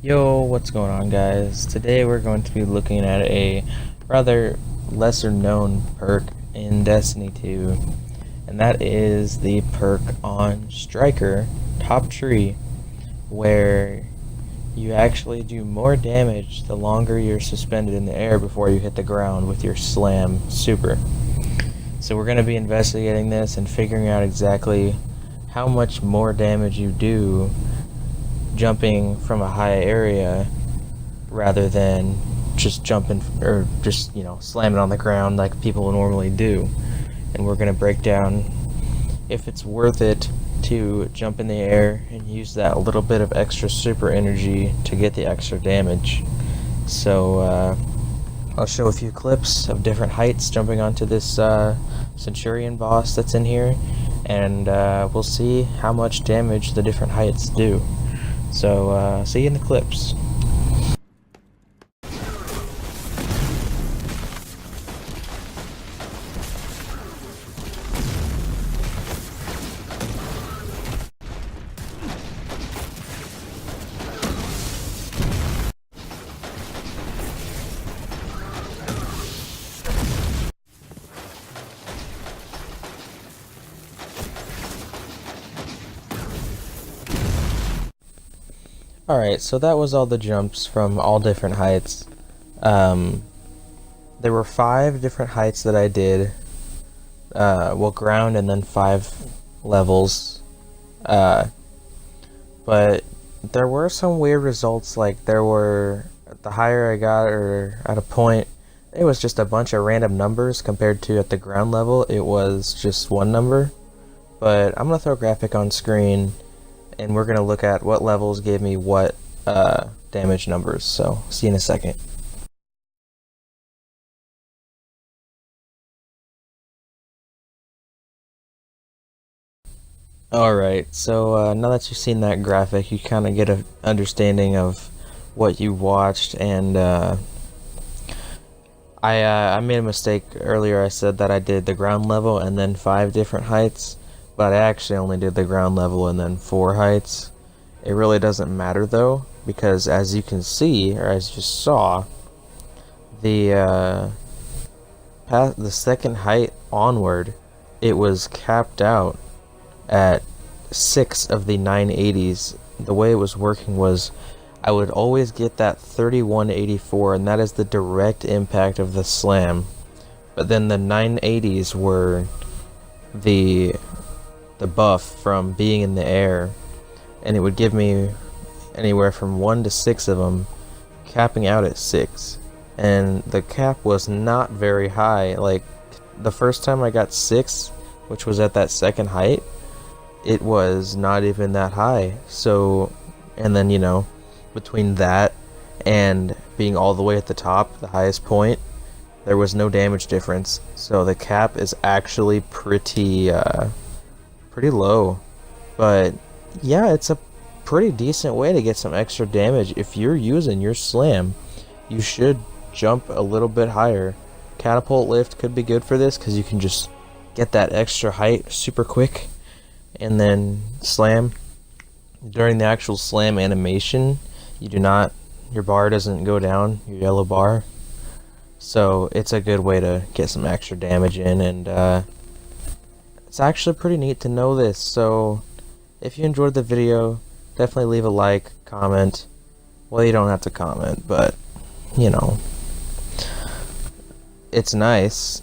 Yo, what's going on, guys? Today we're going to be looking at a rather lesser known perk in Destiny 2, and that is the perk on Striker Top Tree, where you actually do more damage the longer you're suspended in the air before you hit the ground with your slam super. So we're going to be investigating this and figuring out exactly how much more damage you do jumping from a high area rather than just jumping or just slamming on the ground like people normally do. And we're going to break down if it's worth it to jump in the air and use that little bit of extra super energy to get the extra damage. So I'll show a few clips of different heights jumping onto this Centurion boss that's in here, and we'll see how much damage the different heights do. So, see you in the clips. Alright, so that was all the jumps from all different heights. There were 5 different heights that I did. Well, ground and then 5 levels. But there were some weird results, like the higher I got, or at a point, it was just a bunch of random numbers compared to at the ground level, it was just one number. But I'm going to throw a graphic on screen, and we're going to look at what levels gave me what damage numbers. So, see you in a second. Alright, so now that you've seen that graphic, you kind of get an understanding of what you watched, and I made a mistake earlier. I said that I did the ground level and then 5 different heights, but I actually only did the ground level and then 4 heights. It really doesn't matter though, because as you can see, or as you saw, the second height onward, it was capped out at 6 of the 980s. The way it was working was I would always get that 3184, and that is the direct impact of the slam. But then the 980s were the buff from being in the air, and it would give me anywhere from 1 to 6 of them, capping out at 6. And the cap was not very high. Like, the first time I got 6, which was at that second height, it was not even that high. So, and then between that and being all the way at the top, the highest point, there was no damage difference. So the cap is actually pretty low. But yeah, it's a pretty decent way to get some extra damage. If you're using your slam, you should jump a little bit higher. Catapult lift could be good for this because you can just get that extra height super quick and then slam. During the actual slam animation, your bar doesn't go down, your yellow bar. So it's a good way to get some extra damage in, and it's actually pretty neat to know this. So if you enjoyed the video, definitely leave a like, comment. Well, you don't have to comment, but it's nice.